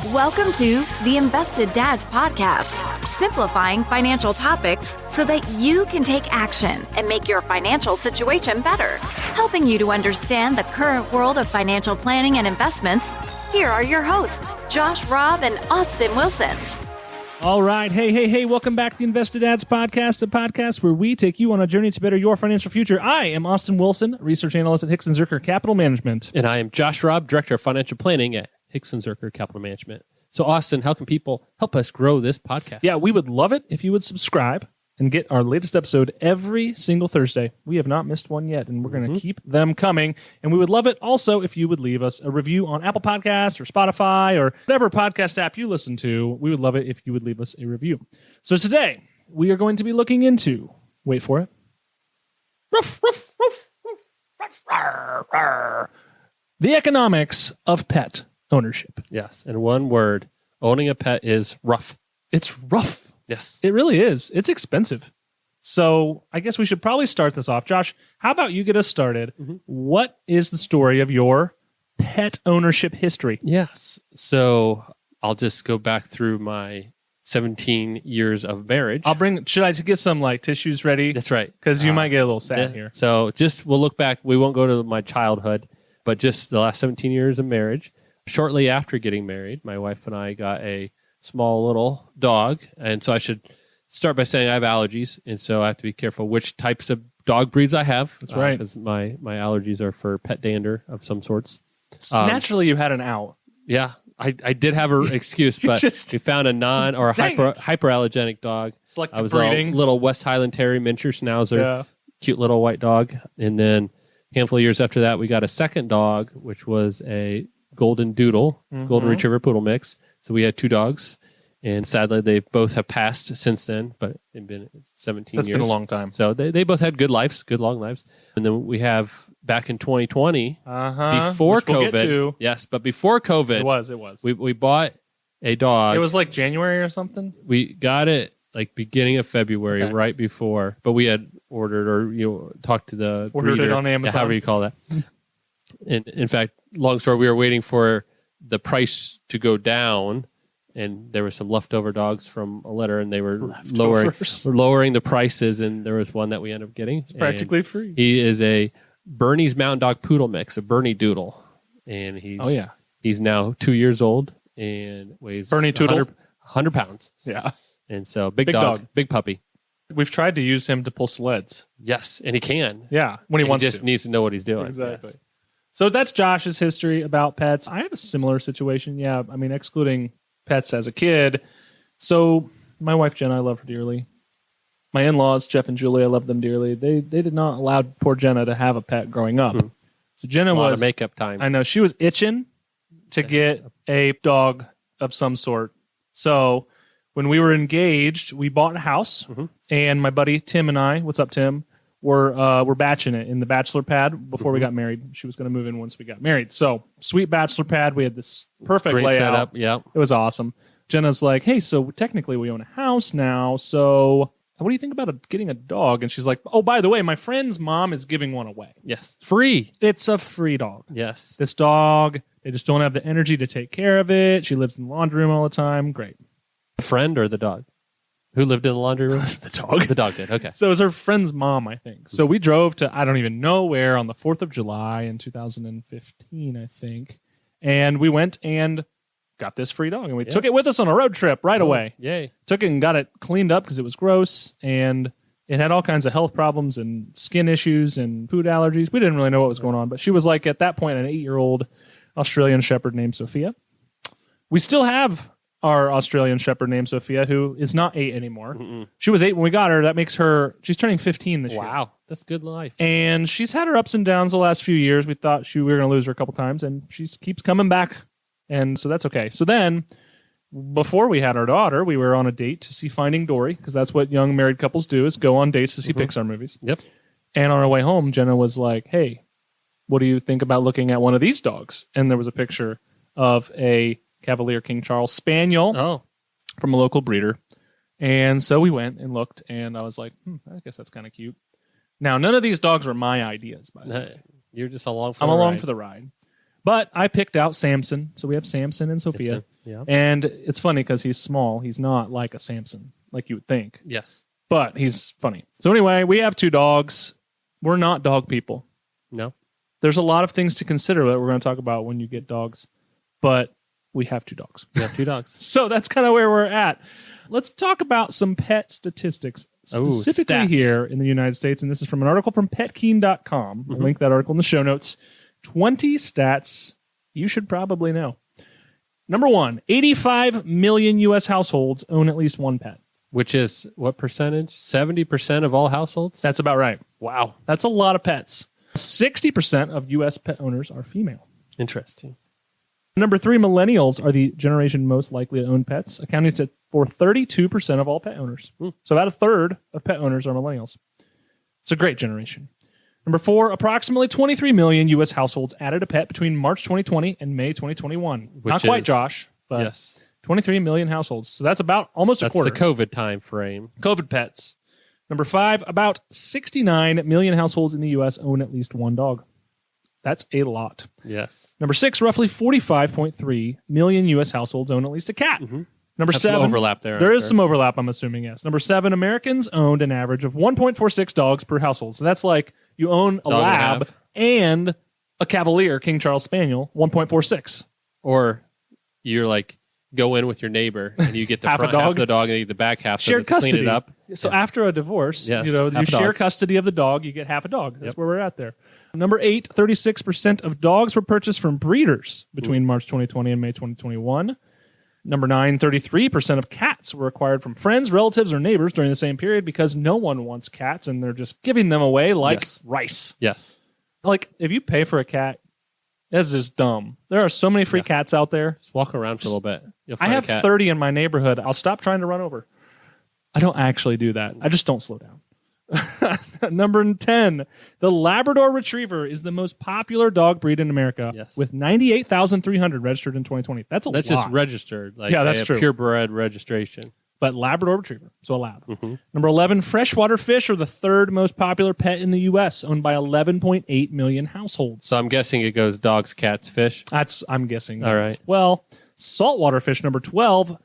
Welcome to the Invested Dads Podcast, simplifying financial topics so that you can take action and make your financial situation better. Helping you to understand the current world of financial planning and investments, here are your hosts, Josh Robb and Austin Wilson. All right. Hey. Welcome back to the Invested Dads Podcast, a podcast where we take you on a journey to better your financial future. I am Austin Wilson, research analyst at Hicks & Zerker Capital Management. And I am Josh Robb, director of financial planning at Hicks & Zerker Capital Management. So, Austin, how can people help us grow this podcast? Yeah, we would love it if you would subscribe and get our latest episode every single Thursday. We have not missed one yet, and we're going to keep them coming. And we would love it also if you would leave us a review on Apple Podcasts or Spotify or whatever podcast app you listen to. We would love it if you would leave us a review. So today, we are going to be looking into, wait for it, the economics of pet ownership. Yes, and one word, owning a pet is rough. It's rough. Yes. It really is. It's expensive. So I guess we should probably start this off. Josh, how about you get us started? What is the story of your pet ownership history? Yes. So I'll just go back through my 17 years of marriage. Should I get some like tissues ready? That's right. Because you might get a little sad here. So we'll look back. We won't go to my childhood, but just the last 17 years of marriage. Shortly after getting married, my wife and I got a small little dog. And so I should start by saying I have allergies. And so I have to be careful which types of dog breeds I have. That's right. Because my allergies are for pet dander of some sorts. So naturally, you had an out. Yeah, I did have an excuse, but we found a hyperallergenic dog. Selective I was breeding. a little West Highland Terrier miniature schnauzer, cute little white dog. And then a handful of years after that, we got a second dog, which was a golden doodle, golden retriever poodle mix. So we had two dogs, and sadly they both have passed since then, but it's been 17 years. That's been a long time. So they both had good lives, good long lives. And then we have back in 2020, before COVID. Yes, but before COVID. It was. We bought a dog. It was like January or something? We got it like beginning of February, right before, but we had ordered or talked to the ordered breeder, it on Amazon. however you call that. And in fact, long story, we were waiting for the price to go down, and there were some leftover dogs from a litter, and they were lowering the prices, and there was one that we ended up getting. It's practically free. He is a Bernese Mountain Dog Poodle mix, a Bernie Doodle, and he's now 2 years old and weighs Bernie Toodle? 100 pounds. Yeah. And so big dog, big puppy. We've tried to use him to pull sleds. Yes, and he can. Yeah, when he wants to. He just needs to know what he's doing. Exactly. Yes. So that's Josh's history about pets. I have a similar situation. Yeah, I mean, excluding pets as a kid. So my wife, Jenna, I love her dearly. My in-laws, Jeff and Julie, I love them dearly. They did not allow poor Jenna to have a pet growing up. So Jenna a lot of makeup time. I know. She was itching to get a dog of some sort. So when we were engaged, we bought a house, and my buddy Tim and I, what's up, Tim? We're batching it in the bachelor pad before we got married. She was going to move in once we got married. So sweet bachelor pad. We had this perfect great layout. Setup. Yeah, it was awesome. Jenna's like, hey, so technically we own a house now. So what do you think about getting a dog? And she's like, oh, by the way, my friend's mom is giving one away. Yes, free. It's a free dog. Yes, this dog. They just don't have the energy to take care of it. She lives in the laundry room all the time. Great. The friend or the dog? Who lived in the laundry room? The dog. The dog did. Okay. So it was her friend's mom, I think. So we drove to I don't even know where on the 4th of July in 2015, I think. And we went and got this free dog. And we took it with us on a road trip right away. Yay. Took it and got it cleaned up because it was gross. And it had all kinds of health problems and skin issues and food allergies. We didn't really know what was going on. But she was like, at that point, an 8-year-old Australian Shepherd named Sophia. We still have our Australian Shepherd named Sophia, who is not 8 anymore. She was 8 when we got her. That makes her, she's turning 15 this year. Wow, that's good life. And she's had her ups and downs the last few years. We thought we were going to lose her a couple times, and she keeps coming back. And so that's okay. So then, before we had our daughter, we were on a date to see Finding Dory, because that's what young married couples do, is go on dates to see Pixar movies. Yep. And on our way home, Jenna was like, hey, what do you think about looking at one of these dogs? And there was a picture of a Cavalier King Charles Spaniel from a local breeder. And so we went and looked, and I was like, I guess that's kind of cute. Now, none of these dogs were my ideas, by the way. You're just along for I'm along for the ride. But I picked out Samson. So we have Samson and Sophia. Yeah. And it's funny because he's small. He's not like a Samson, like you would think. Yes. But he's funny. So anyway, we have 2 dogs. We're not dog people. No. There's a lot of things to consider that we're going to talk about when you get dogs. But we have 2 dogs. We have 2 dogs. So that's kind of where we're at. Let's talk about some pet statistics, specifically here in the United States. And this is from an article from petkeen.com. I'll link that article in the show notes. 20 stats you should probably know. Number 1, 85 million U.S. households own at least one pet. Which is what percentage? 70% of all households? That's about right. Wow. That's a lot of pets. 60% of U.S. pet owners are female. Interesting. Number 3, millennials are the generation most likely to own pets, accounting for 32% of all pet owners. So about a third of pet owners are millennials. It's a great generation. Number 4, approximately 23 million U.S. households added a pet between March 2020 and May 2021. Not quite, Josh, but yes. 23 million households. So that's about almost a quarter. That's the COVID time frame. COVID pets. Number 5, about 69 million households in the U.S. own at least one dog. That's a lot. Yes. Number 6, roughly 45.3 million U.S. households own at least a cat. Number That's 7, some overlap there. There is some overlap, I'm assuming, yes. Number 7, Americans owned an average of 1.46 dogs per household. So that's like you own a lab and a Cavalier King Charles Spaniel, 1.46. Or you're like, go in with your neighbor and you get the half front half of the dog and you get the back half. Shared so custody. Clean it up. So after a divorce, you share custody of the dog, you get half a dog. That's where we're at there. Number 8, 36% of dogs were purchased from breeders between March 2020 and May 2021. Number 9, 33% of cats were acquired from friends, relatives, or neighbors during the same period because no one wants cats and they're just giving them away like rice. Yes. Like, if you pay for a cat, that's just dumb. There are so many free cats out there. Just walk around for a little bit. You'll I find have a cat. 30 in my neighborhood. I'll stop trying to run over. I don't actually do that. I just don't slow down. Number 10, the Labrador Retriever is the most popular dog breed in America with 98,300 registered in 2020. That's lot. That's just registered. Like that's true. Purebred registration. But Labrador Retriever, so a lab. Number 11, freshwater fish are the third most popular pet in the U.S., owned by 11.8 million households. So I'm guessing it goes dogs, cats, fish. I'm guessing. All right. Well, saltwater fish, number 12,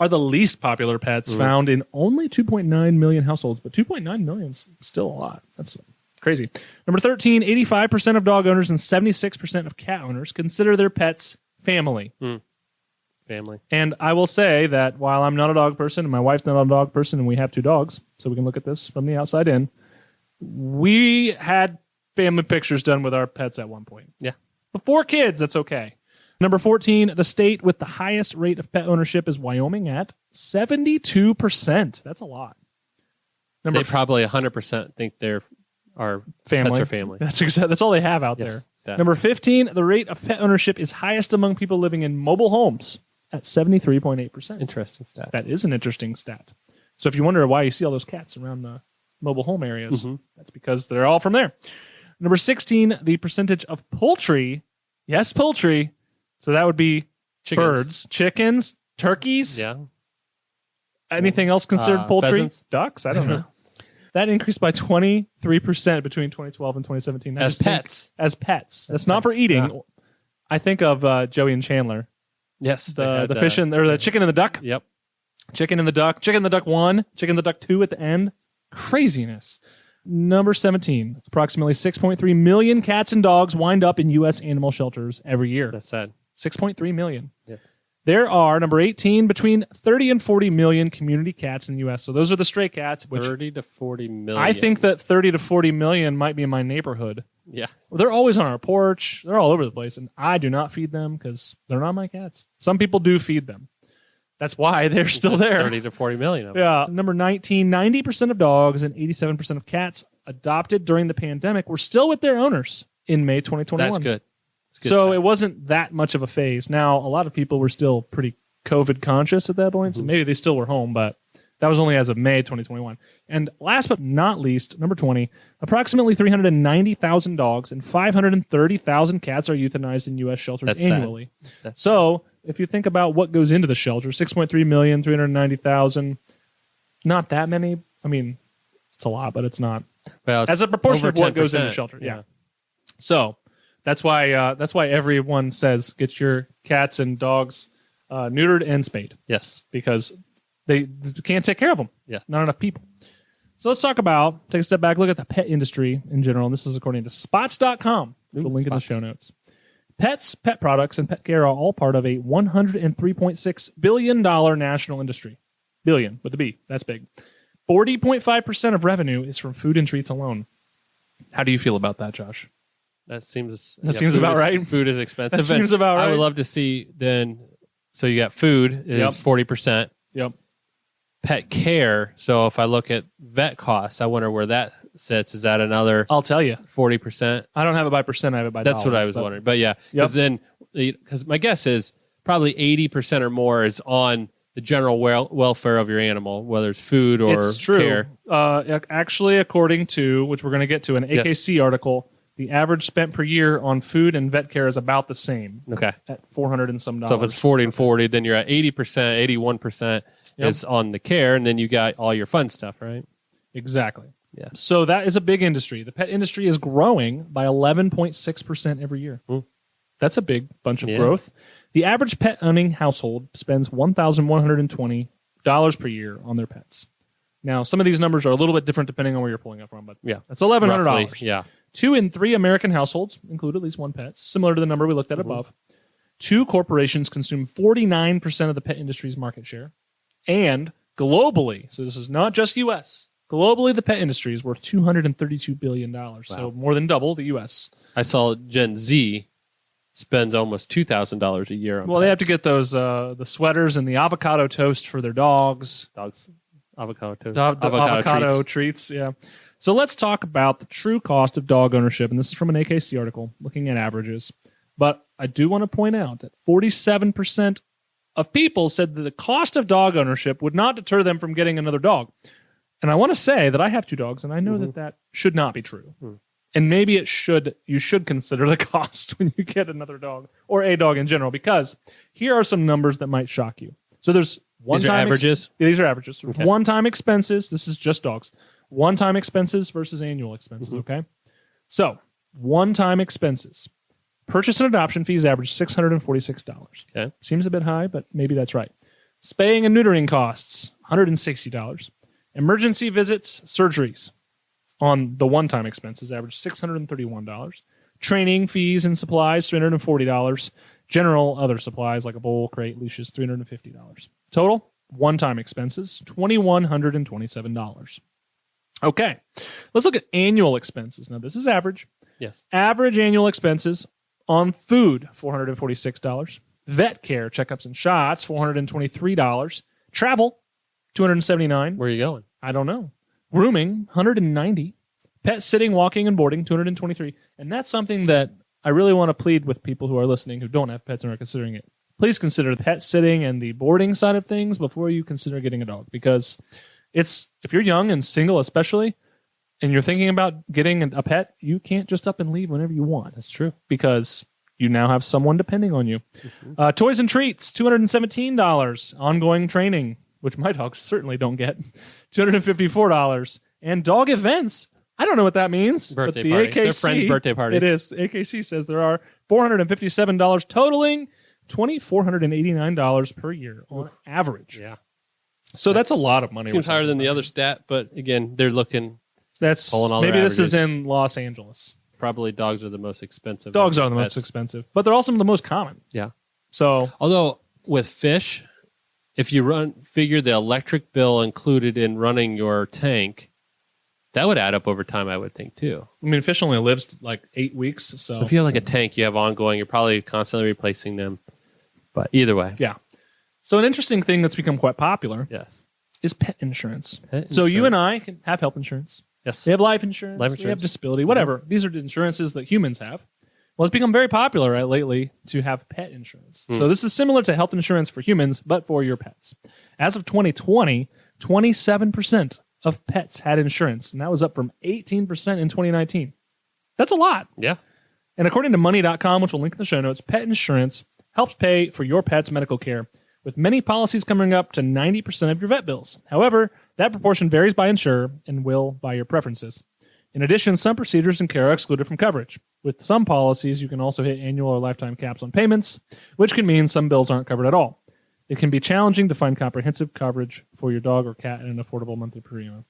are the least popular pets found in only 2.9 million households. But 2.9 million is still a lot. That's crazy. Number 13, 85% of dog owners and 76% of cat owners consider their pets family. Family. And I will say that while I'm not a dog person and my wife's not a dog person and we have 2 dogs, so we can look at this from the outside in, we had family pictures done with our pets at one point. Yeah. Before kids, that's okay. Number 14, the state with the highest rate of pet ownership is Wyoming at 72%. That's a lot. They probably 100% think they're our family. Pets are family. That's all they have out there. Number 15, the rate of pet ownership is highest among people living in mobile homes at 73.8%. Interesting stat. That is an interesting stat. So if you wonder why you see all those cats around the mobile home areas, that's because they're all from there. Number 16, the percentage of poultry. Yes, poultry. So that would be birds, chickens, turkeys. Yeah. Anything else considered poultry? Pheasants? Ducks? I don't know. That increased by 23% between 2012 and 2017. As pets. As pets. That's not for eating. Yeah. I think of Joey and Chandler. Yes. The fish or the chicken and the duck. Yep. Chicken and the duck. Chicken and the duck 1. Chicken and the duck 2 at the end. Craziness. Number 17. Approximately 6.3 million cats and dogs wind up in U.S. animal shelters every year. That's sad. 6.3 million. Yes. There are, number 18, between 30 and 40 million community cats in the U.S. So those are the stray cats. Which 30 to 40 million. I think that 30 to 40 million might be in my neighborhood. Yeah. Well, they're always on our porch. They're all over the place. And I do not feed them because they're not my cats. Some people do feed them. That's why they're still there. 30 to 40 million of them. Yeah. Number 19, 90% of dogs and 87% of cats adopted during the pandemic were still with their owners in May 2021. That's good. So it wasn't that much of a phase. Now, a lot of people were still pretty COVID conscious at that point, so maybe they still were home, but that was only as of May 2021. And last but not least, number 20, approximately 390,000 dogs and 530,000 cats are euthanized in U.S. shelters annually. So if you think about what goes into the shelter, 6.3 million, 390,000, not that many. I mean, it's a lot, but it's not. Well, as a proportion of what goes into the shelter. Yeah. So that's why everyone says get your cats and dogs neutered and spayed Yes. because they can't take care of them. Yeah. Not enough people. So let's take a step back, look at the pet industry in general. And this is according to spots.com, which we'll link in the show notes. Pets, pet products, and pet care are all part of a $103.6 billion national industry. Billion with a B. That's big. 40.5% of revenue is from food and treats alone. How do you feel about that, Josh? That seems about right. Food is expensive. That seems about right. I would love to see then. So you got food is 40%. Yep. Pet care. So if I look at vet costs, I wonder where that sits. Is that another? I'll tell you. 40%. I don't have it by percent. I have it by That's dollars, what I was wondering. But yeah, because my guess is probably 80% or more is on the general welfare of your animal, whether it's food or it's true. care. Actually, according to, which we're going to get to, an AKC article, the average spent per year on food and vet care is about the same. Okay. At $400 and some dollars. So if it's 40 and 40, then you're at 80%, 81% is on the care, and then you got all your fun stuff, right? Exactly. Yeah. So that is a big industry. The pet industry is growing by 11.6% every year. That's a big bunch of growth. The average pet-owning household spends $1,120 per year on their pets. Now, some of these numbers are a little bit different depending on where you're pulling it from, but that's $1,100. Roughly, yeah. 2 in 3 American households include at least one pet, similar to the number we looked at above. 2 corporations consume 49% of the pet industry's market share. And globally, so this is not just U.S., globally the pet industry is worth $232 billion, so more than double the U.S. I saw Gen Z spends almost $2,000 a year on Well, pets. they have to get those the sweaters and the avocado toast for their dogs. Avocado toast. Avocado treats, yeah. So let's talk about the true cost of dog ownership, and this is from an AKC article looking at averages. But I do want to point out that 47% of people said that the cost of dog ownership would not deter them from getting another dog. And I want to say that I have 2 dogs, and I know that should not be true. And maybe you should consider the cost when you get another dog, or a dog in general, because here are some numbers that might shock you. So there's These are averages? These are averages. Okay. One-time expenses, this is just dogs. One-time expenses versus annual expenses, okay? So, one-time expenses. Purchase and adoption fees average $646. Okay. Seems a bit high, but maybe that's right. Spaying and neutering costs, $160. Emergency visits, surgeries on the one-time expenses average $631. Training fees and supplies, $340. General other supplies like a bowl, crate, leashes, $350. Total, one-time expenses, $2,127. Okay, let's look at annual expenses. Now, this is average. Yes. Average annual expenses on food, $446. Vet care, checkups and shots, $423. Travel, $279. Where are you going? I don't know. Grooming, $190. Pet sitting, walking, and boarding, $223. And that's something that I really want to plead with people who are listening who don't have pets and are considering it. Please consider the pet sitting and the boarding side of things before you consider getting a dog, because if you're young and single especially, and you're thinking about getting a pet, you can't just up and leave whenever you want. That's true. Because you now have someone depending on you. Toys and treats, $217. Ongoing training, which my dogs certainly don't get, $254. And dog events, I don't know what that means. Birthday but the parties. AKC, They're friends' birthday parties. It is. AKC says there are $457, totaling $2,489 per year on average. Yeah. So that's a lot of money. Seems higher than the other stat, but again, they're looking. That's pulling all maybe their this is averages. in Los Angeles. Probably dogs are the most expensive. Dogs are the pets. most expensive, but they're also the most common. Yeah. So, although with fish, if you figure the electric bill included in running your tank, that would add up over time, I would think too. I mean, fish only lives like 8 weeks. So if you have like a tank you have ongoing, you're probably constantly replacing them. But either way. Yeah. So an interesting thing that's become quite popular is pet insurance. So you and I can have health insurance. Yes. We have life insurance. We have disability, whatever. These are the insurances that humans have. Well, it's become very popular lately to have pet insurance. So this is similar to health insurance for humans, but for your pets. As of 2020, 27% of pets had insurance, and that was up from 18% in 2019. That's a lot. Yeah. And according to money.com, which we'll link in the show notes, pet insurance helps pay for your pet's medical care, with many policies coming up to 90% of your vet bills. However, that proportion varies by insurer and will by your preferences. In addition, some procedures and care are excluded from coverage. With some policies, you can also hit annual or lifetime caps on payments, which can mean some bills aren't covered at all. It can be challenging to find comprehensive coverage for your dog or cat at an affordable monthly premium.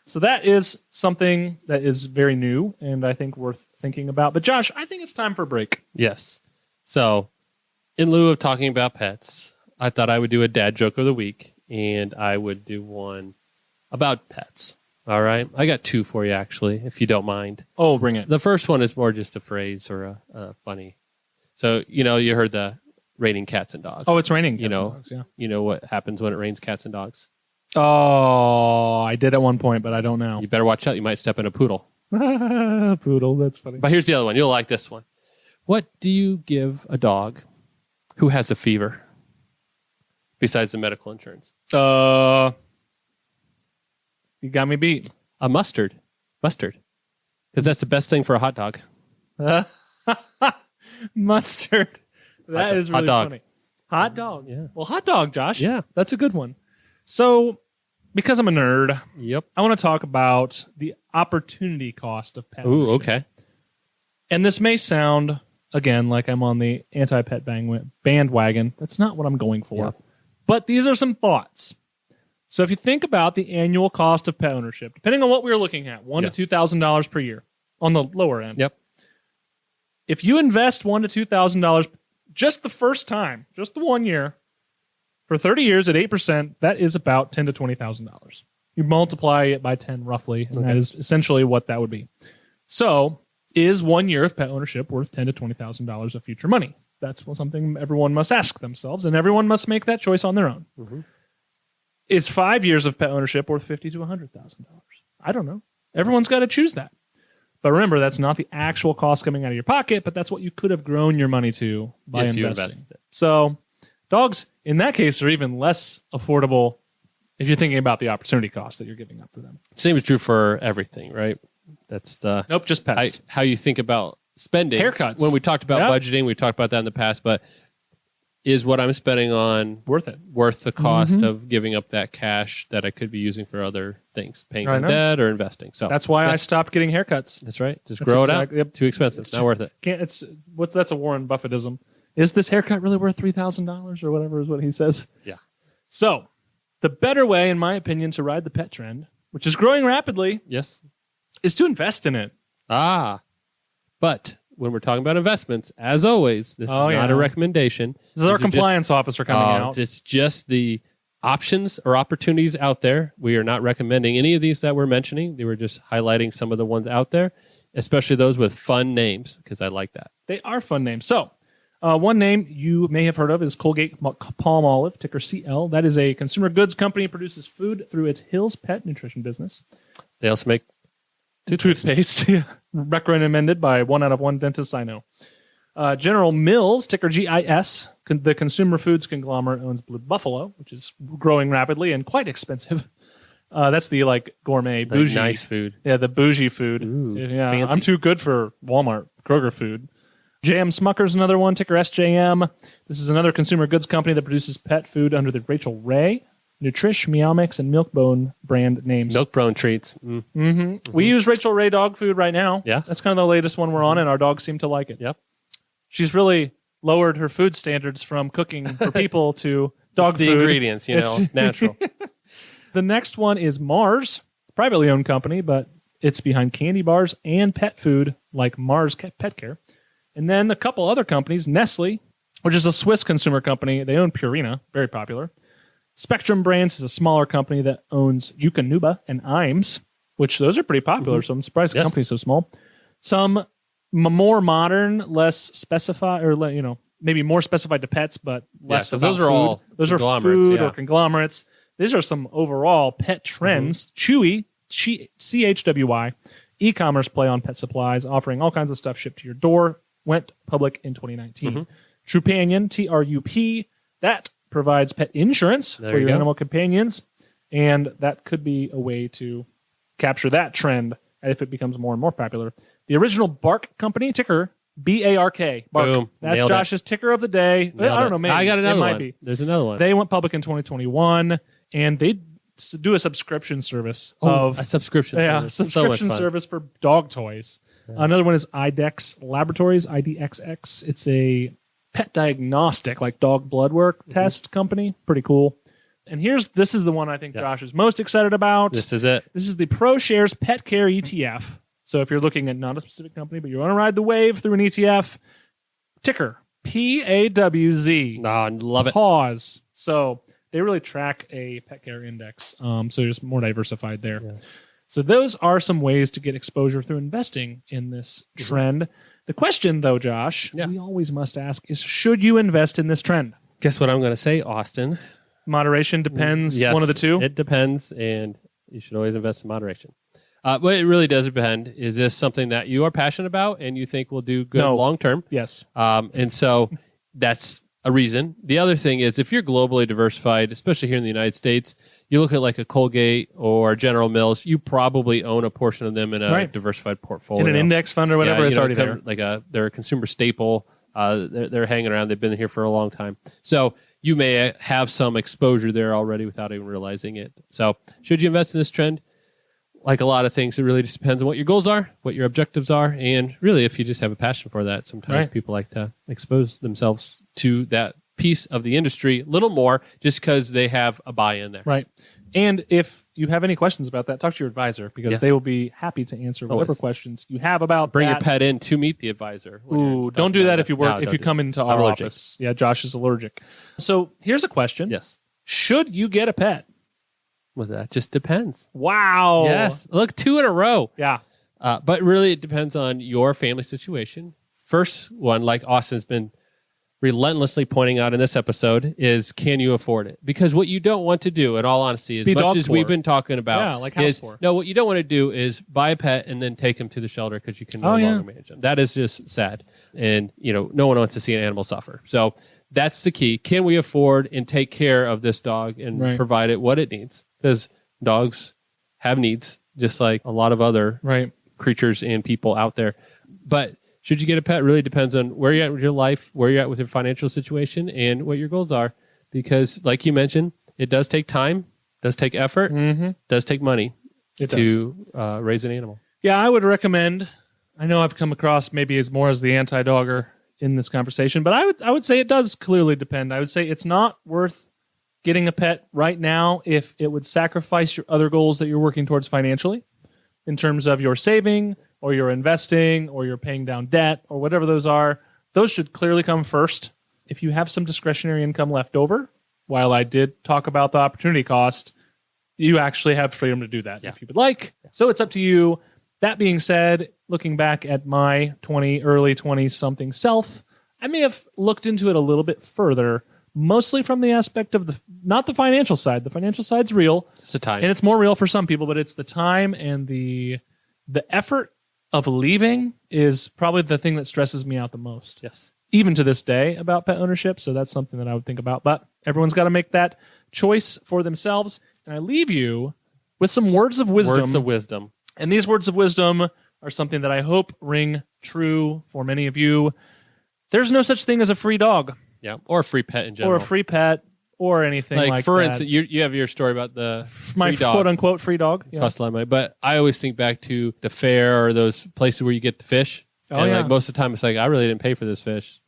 So that is something that is very new and I think worth thinking about. But Josh, I think it's time for a break. Yes. So in lieu of talking about pets, I thought I would do a dad joke of the week, and I would do one about pets. All right. I got two for you, actually, if you don't mind. Oh, bring it. The first one is more just a phrase or a funny. So, you heard the raining cats and dogs. Oh, it's raining cats and dogs, yeah. You know what happens when it rains cats and dogs? Oh, I did at one point, but I don't now. You better watch out. You might step in a poodle. Poodle, that's funny. But here's the other one. You'll like this one. What do you give a dog who has a fever besides the medical insurance? You got me beat. A mustard. Mustard. Because that's the best thing for a hot dog. Mustard. That is really funny. Hot dog. Yeah. Well, hot dog, Josh. Yeah. That's a good one. So, because I'm a nerd, Yep. I want to talk about the opportunity cost of pet Ooh, ownership. okay. And this may sound, again, like I'm on the anti-pet bandwagon. That's not what I'm going for. Yep. But these are some thoughts. So if you think about the annual cost of pet ownership, depending on what we're looking at, $1,000 to $2,000 per year on the lower end. Yep. If you invest $1,000 to $2,000 just the first time, just the 1 year, for 30 years at 8%, that is about $10,000 to $20,000. You multiply it by 10 roughly, and that is essentially what that would be. So, is 1 year of pet ownership worth $10,000 to $20,000 of future money? That's something everyone must ask themselves, and everyone must make that choice on their own. Mm-hmm. Is 5 years of pet ownership worth $50,000 to $100,000? I don't know. Everyone's got to choose that. But remember, that's not the actual cost coming out of your pocket, but that's what you could have grown your money to by investing. So, dogs, in that case, are even less affordable if you're thinking about the opportunity cost that you're giving up for them. Same is true for everything, right? That's the Nope, just pets. how you think about spending. Haircuts. When we talked about budgeting, we talked about that in the past, but is what I'm spending on worth it? Worth the cost of giving up that cash that I could be using for other things, paying down debt or investing? So that's why I stopped getting haircuts. That's right. Just grow it out. Yep. Too expensive. It's not worth it. That's a Warren Buffettism. Is this haircut really worth $3,000 or whatever is what he says? Yeah. So the better way, in my opinion, to ride the pet trend, which is growing rapidly, yes, is to invest in it. But when we're talking about investments, as always, this is not a recommendation. This is our compliance officer coming out. It's just the options or opportunities out there. We are not recommending any of these that we're mentioning. They were just highlighting some of the ones out there, especially those with fun names, because I like that. They are fun names. So one name you may have heard of is Colgate Palmolive, ticker CL. That is a consumer goods company that produces food through its Hill's Pet Nutrition business. They also make toothpaste. Recommended by 1 out of 1 dentists I know. General Mills, ticker GIS, the consumer foods conglomerate, owns Blue Buffalo, which is growing rapidly and quite expensive. That's the gourmet, bougie, nice food. Yeah, the bougie food. Ooh, yeah, fancy. I'm too good for Walmart, Kroger food. JM Smucker's another one, ticker SJM. This is another consumer goods company that produces pet food under the Rachel Ray, Nutrish, Meow Mix, and Milkbone brand names. Milkbone treats. We use Rachel Ray dog food right now. Yeah. That's kind of the latest one we're on, and our dogs seem to like it. Yep. She's really lowered her food standards from cooking for people to dog the food. Ingredients, natural. The next one is Mars, privately owned company, but it's behind candy bars and pet food like Mars Pet Care. And then a couple other companies, Nestle, which is a Swiss consumer company. They own Purina, very popular. Spectrum Brands is a smaller company that owns Eukanuba and Iams, which those are pretty popular, so I'm surprised the company's so small. Some more modern, less specified, or maybe more specified to pets, but less about those are food. all Those are food or conglomerates. These are some overall pet trends. Chewy, CHWY, e-commerce play on pet supplies, offering all kinds of stuff shipped to your door, went public in 2019. Trupanion, TRUP, that provides pet insurance for your animal companions, and that could be a way to capture that trend if it becomes more and more popular. The original Bark company, ticker BARK. Bark. Boom. That's Nailed Josh's ticker of the day. Nailed I don't know, maybe. I got another one. Might be. There's another one. They went public in 2021, and they do a subscription service a subscription service. Subscription service for dog toys. Another one is IDEX Laboratories, IDXX. It's a pet diagnostic, like dog blood work test company. Pretty cool. And this is the one I think Josh is most excited about. This is it. This is the ProShares Pet Care ETF. So if you're looking at not a specific company, but you want to ride the wave through an ETF, ticker PAWZ. I love it. Pause. So they really track a pet care index. So just more diversified there. Yes. So those are some ways to get exposure through investing in this trend. The question, though, Josh, we always must ask is, should you invest in this trend? Guess what I'm going to say, Austin? Moderation depends. Yes, one of the two? It depends, and you should always invest in moderation. But it really does depend. Is this something that you are passionate about and you think will do good long term? Yes. And so that's a reason. The other thing is, if you're globally diversified, especially here in the United States, you look at like a Colgate or General Mills, you probably own a portion of them in a diversified portfolio. In an index fund or whatever, it's already there. They're a consumer staple. They're hanging around. They've been here for a long time. So you may have some exposure there already without even realizing it. So should you invest in this trend? Like a lot of things, it really just depends on what your goals are, what your objectives are, and really if you just have a passion for that. Sometimes people like to expose themselves to that piece of the industry a little more just because they have a buy-in there. Right. And if you have any questions about that, talk to your advisor because they will be happy to answer whatever questions you have about Bring your pet in to meet the advisor. Ooh, don't do that if you come into our office. Yeah, Josh is allergic. So here's a question. Yes. Should you get a pet? Well, that just depends. Wow. Yes. Look, 2 in a row. Yeah. But really, it depends on your family situation. First one, like Austin's been relentlessly pointing out in this episode, is can you afford it? Because what you don't want to do, in all honesty, as much as we've been talking about, what you don't want to do is buy a pet and then take him to the shelter because you can no longer manage them. That is just sad. And, no one wants to see an animal suffer. So that's the key. Can we afford and take care of this dog and provide it what it needs? Because dogs have needs, just like a lot of other creatures and people out there. But should you get a pet really depends on where you're at with your life, where you're at with your financial situation, and what your goals are. Because, like you mentioned, it does take time, does take effort, does take money to raise an animal. Yeah, I would recommend. I know I've come across maybe as more as the anti-dogger in this conversation, but I would say it does clearly depend. I would say it's not worth getting a pet right now if it would sacrifice your other goals that you're working towards financially in terms of your saving or your investing or you're paying down debt or whatever those are. Those should clearly come first. If you have some discretionary income left over, while I did talk about the opportunity cost, you actually have freedom to do that if you would like. So it's up to you. That being said, looking back at my early 20-something self, I may have looked into it a little bit further, mostly from the aspect of not the financial side. The financial side's real. It's the time. And it's more real for some people, but it's the time and the effort of leaving is probably the thing that stresses me out the most. Yes. Even to this day about pet ownership. So that's something that I would think about. But everyone's got to make that choice for themselves. And I leave you with some words of wisdom. Words of wisdom. And these words of wisdom are something that I hope ring true for many of you. There's no such thing as a free dog. Yeah, or a free pet in general. Or a free pet, or anything like that. For instance, you have your story about the my dog, quote-unquote free dog. Yeah. Cost a lot of money. But I always think back to the fair or those places where you get the fish. And like most of the time, it's like, I really didn't pay for this fish.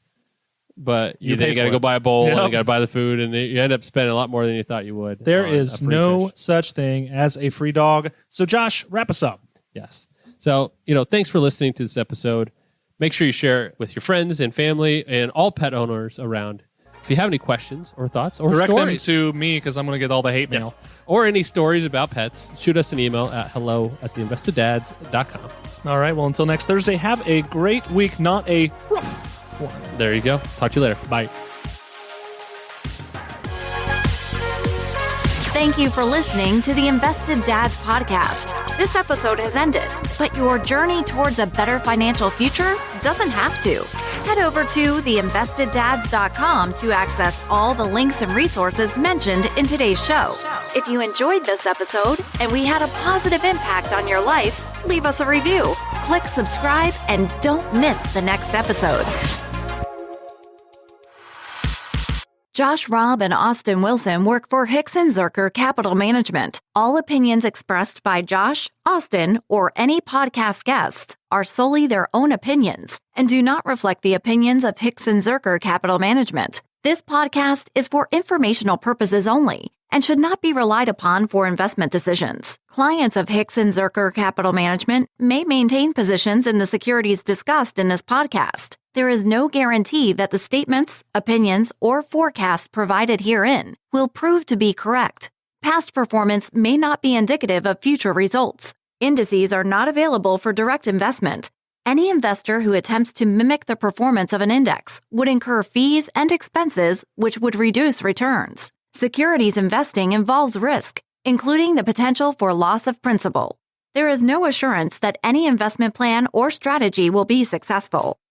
But then you got to go buy a bowl and you got to buy the food, and you end up spending a lot more than you thought you would. There is no such thing as a free dog. So, Josh, wrap us up. Yes. So, thanks for listening to this episode. Make sure you share it with your friends and family and all pet owners around. If you have any questions or thoughts or direct stories, them to me because I'm going to get all the hate mail. Or any stories about pets, shoot us an email at hello@theinvesteddads.com. All right. Well, until next Thursday, have a great week, not a rough one. There you go. Talk to you later. Bye. Thank you for listening to the Invested Dads podcast. This episode has ended, but your journey towards a better financial future doesn't have to. Head over to theinvesteddads.com to access all the links and resources mentioned in today's show. If you enjoyed this episode and we had a positive impact on your life, leave us a review, click subscribe, and don't miss the next episode. Josh Robb and Austin Wilson work for Hicks & Zerker Capital Management. All opinions expressed by Josh, Austin, or any podcast guests are solely their own opinions and do not reflect the opinions of Hicks & Zerker Capital Management. This podcast is for informational purposes only and should not be relied upon for investment decisions. Clients of Hicks & Zerker Capital Management may maintain positions in the securities discussed in this podcast. There is no guarantee that the statements, opinions, or forecasts provided herein will prove to be correct. Past performance may not be indicative of future results. Indices are not available for direct investment. Any investor who attempts to mimic the performance of an index would incur fees and expenses which would reduce returns. Securities investing involves risk, including the potential for loss of principal. There is no assurance that any investment plan or strategy will be successful.